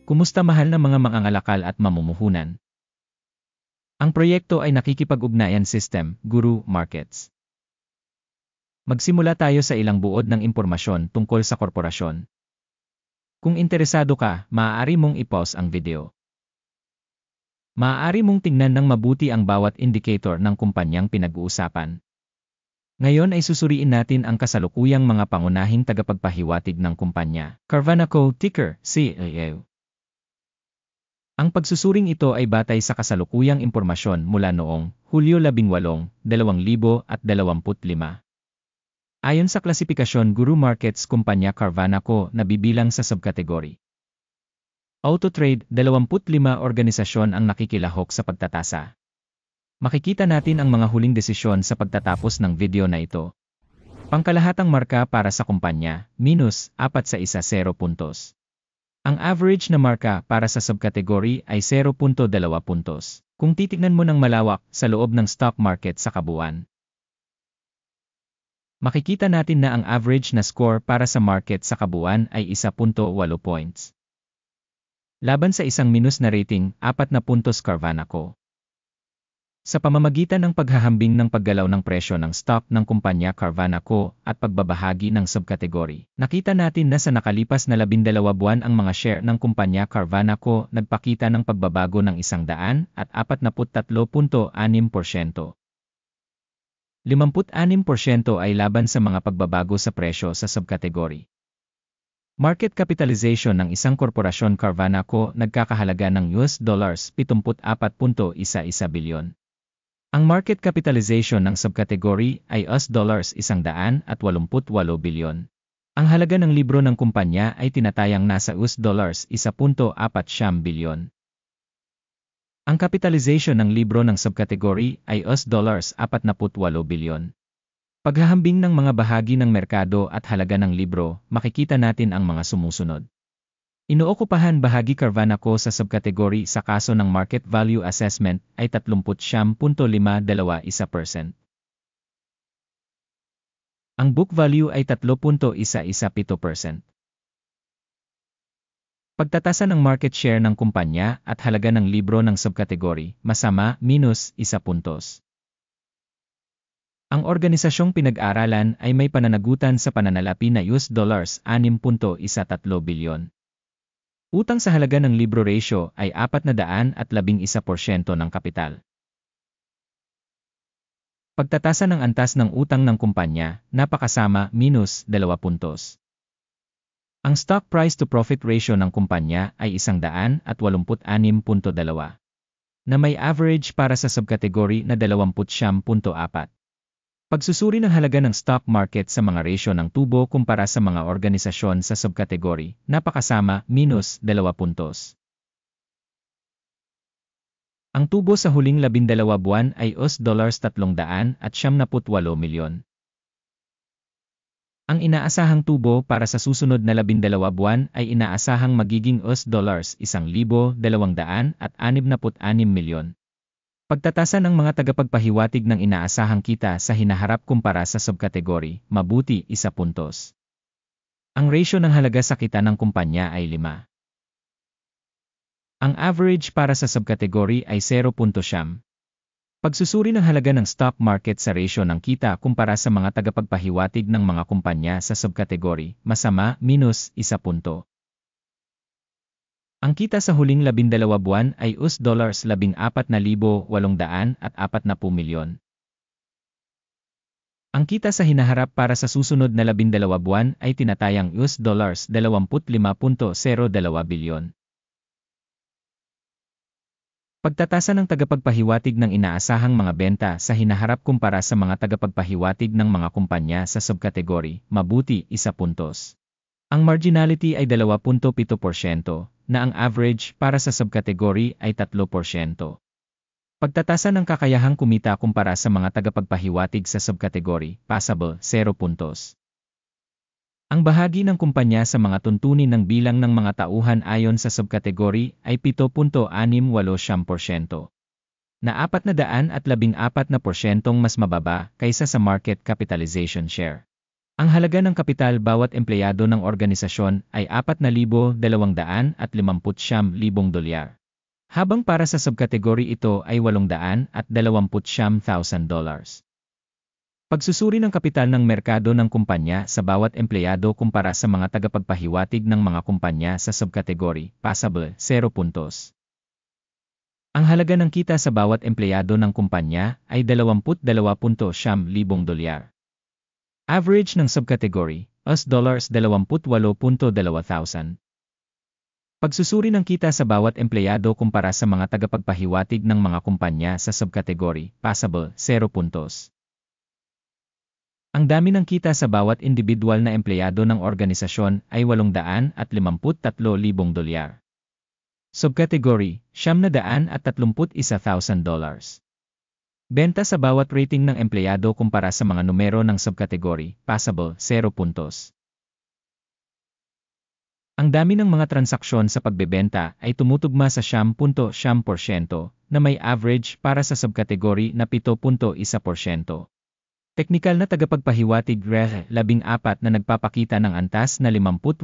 Kumusta mahal na mga mangangalakal at mamumuhunan? Ang proyekto ay nakikipag-ugnayan system, Guru Markets. Magsimula tayo sa ilang buod ng impormasyon tungkol sa korporasyon. Kung interesado ka, maaari mong i-pause ang video. Maaari mong tingnan ng mabuti ang bawat indicator ng kumpanyang pinag-uusapan. Ngayon ay susuriin natin ang kasalukuyang mga pangunahing tagapagpahiwatig ng kumpanya. Carvana Co. Ticker, CAO. Ang pagsusuring ito ay batay sa kasalukuyang impormasyon mula noong Hulyo 18, 2025. Ayon sa klasifikasyon Guru Markets, kumpanya Carvana Co. nabibilang sa subkategory Auto Trade, 25 organisasyon ang nakikilahok sa pagtatasa. Makikita natin ang mga huling desisyon sa pagtatapos ng video na ito. Pangkalahatang marka para sa kumpanya, -4 sa 0 puntos. Ang average na marka para sa subkategory ay 0.2 puntos. Kung titignan mo ng malawak sa loob ng stock market sa kabuuan, makikita natin na ang average na score para sa market sa kabuuan ay 1.8 points. Laban sa isang minus na rating, 4 na puntos Carvana Co. Sa pamamagitan ng paghahambing ng paggalaw ng presyo ng stock ng kumpanya Carvana Co. at pagbabahagi ng subkategory, nakita natin na sa nakalipas na 12 buwan ang mga share ng kumpanya Carvana Co. nagpakita ng pagbabago ng 143.6%. 56% ay laban sa mga pagbabago sa presyo sa subkategory. Market capitalization ng isang korporasyon Carvana Co. nagkakahalaga ng $74.11 bilyon. Ang market capitalization ng subkategory ay $188 bilyon. Ang halaga ng libro ng kumpanya ay tinatayang nasa $1.4 bilyon. Ang capitalization ng libro ng subkategory ay $48 bilyon. Paghahambing ng mga bahagi ng merkado at halaga ng libro, makikita natin ang mga sumusunod. Inookupahan bahagi Carvana Co. sa subkategory sa kaso ng market value assessment ay 30.52%. Ang book value ay 3.117%. Pagtatasa ng market share ng kumpanya at halaga ng libro ng subkategory, masama, -1 puntos. Ang organisasyong pinag-aralan ay may pananagutan sa pananalapi na $6.13 bilyon. Utang sa halaga ng libro ratio ay 411% ng kapital. Pagtatasa ng antas ng utang ng kumpanya, napakasama, -2 puntos. Ang stock price to profit ratio ng kumpanya ay 186.2, na may average para sa subkategory na 20.4. Pagsusuri ng halaga ng stock market sa mga ratio ng tubo kumpara sa mga organisasyon sa subkategory, napakasama, -2 puntos. Ang tubo sa huling 12 buwan ay $378 milyon. Ang inaasahang tubo para sa susunod na 12 buwan ay inaasahang magiging $1,266 milyon. Pagtatasa ng mga tagapagpahiwatig ng inaasahang kita sa hinaharap kumpara sa subkategory, mabuti 1 puntos. Ang ratio ng halaga sa kita ng kumpanya ay 5. Ang average para sa subkategory ay 0.9. Pagsusuri ng halaga ng stock market sa ratio ng kita kumpara sa mga tagapagpahiwatig ng mga kumpanya sa subkategory, masama, -1 punto. Ang kita sa huling 12 buwan ay $14,840 milyon. Ang kita sa hinaharap para sa susunod na 12 buwan ay tinatayang $25.02 bilyon. Pagtatasa ng tagapagpahiwatig ng inaasahang mga benta sa hinaharap kumpara sa mga tagapagpahiwatig ng mga kumpanya sa subkategory, mabuti 1 puntos. Ang marginality ay 2.7%, na ang average para sa subkategory ay 3%. Pagtatasa ng kakayahang kumita kumpara sa mga tagapagpahiwatig sa subkategory, passable, 0 puntos. Ang bahagi ng kumpanya sa mga tuntunin ng bilang ng mga tauhan ayon sa subkategory ay 7.68%, na 414% mas mababa kaysa sa market capitalization share. Ang halaga ng kapital bawat empleyado ng organisasyon ay 4,259,000 dolyar. Habang para sa subkategory ito ay 829,000 dollars. Pagsusuri ng kapital ng merkado ng kumpanya sa bawat empleyado kumpara sa mga tagapagpahiwatig ng mga kumpanya sa subkategory, passable, 0 puntos. Ang halaga ng kita sa bawat empleyado ng kumpanya ay 22,500 dolyar. Average ng subkategory, $28,200. Pagsusuri ng kita sa bawat empleyado kumpara sa mga tagapagpahiwatig ng mga kumpanya sa subkategory, passable, 0 puntos. Ang dami ng kita sa bawat individual na empleyado ng organisasyon ay 853,000 dolyar. Subkategory, $931,000. Benta sa bawat rating ng empleyado kumpara sa mga numero ng subkategory, passable, 0 puntos. Ang dami ng mga transaksyon sa pagbebenta ay tumutugma sa 9.9% na may average para sa subkategory na 7.1%. Teknikal na tagapagpahiwatig REH 14 na nagpapakita ng antas na 58%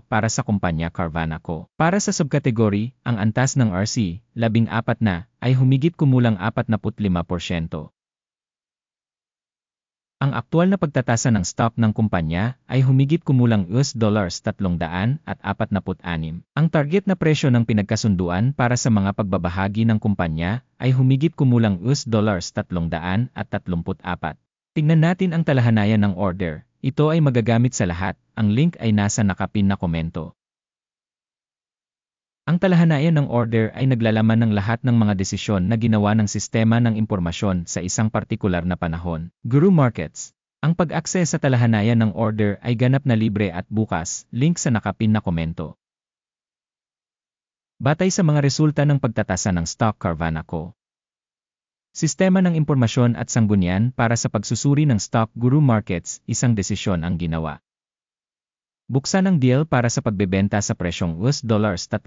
para sa kumpanya Carvana Co. Para sa subkategory, ang antas ng RC 14 na ay humigit kumulang 45%. Ang aktual na pagtatasa ng stock ng kumpanya ay humigit kumulang $346. Ang target na presyo ng pinagkasunduan para sa mga pagbabahagi ng kumpanya ay humigit kumulang $334. Tingnan natin ang talahanayan ng order. Ito ay magagamit sa lahat. Ang link ay nasa nakapin na komento. Ang talahanayan ng order ay naglalaman ng lahat ng mga desisyon na ginawa ng sistema ng impormasyon sa isang partikular na panahon. Guru Markets. Ang pag-access sa talahanayan ng order ay ganap na libre at bukas, link sa nakapin na komento. Batay sa mga resulta ng pagtatasa ng stock Carvana Co. Sistema ng impormasyon at sanggunian para sa pagsusuri ng stock Guru Markets, isang desisyon ang ginawa. Buksan ang deal para sa pagbebenta sa presyong $346.1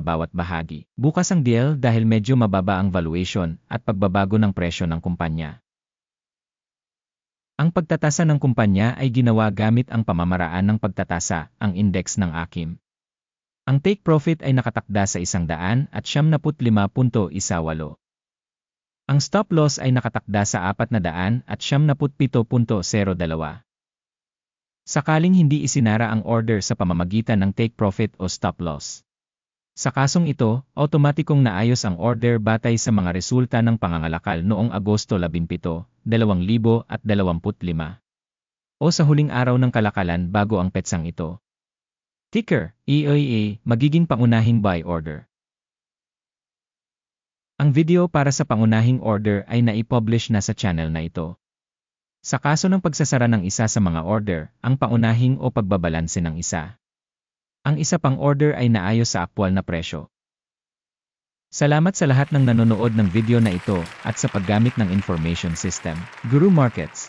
bawat bahagi. Bukas ang deal dahil medyo mababa ang valuation at pagbabago ng presyo ng kumpanya. Ang pagtatasa ng kumpanya ay ginawa gamit ang pamamaraan ng pagtatasa, ang index ng AKIM. Ang take profit ay nakatakda sa 175.18. Ang stop loss ay nakatakda sa 497.02. Sakaling hindi isinara ang order sa pamamagitan ng take profit o stop loss. Sa kasong ito, automatikong naayos ang order batay sa mga resulta ng pangangalakal noong Agosto 17, 2025 o sa huling araw ng kalakalan bago ang petsang ito. Ticker, EAA, magiging pangunahing buy order. Ang video para sa pangunahing order ay naipublish na sa channel na ito. Sa kaso ng pagsasara ng isa sa mga order, ang pangunahing o pagbabalanse ng isa. Ang isa pang order ay naayos sa aktwal na presyo. Salamat sa lahat ng nanonood ng video na ito at sa paggamit ng information system, Guru Markets.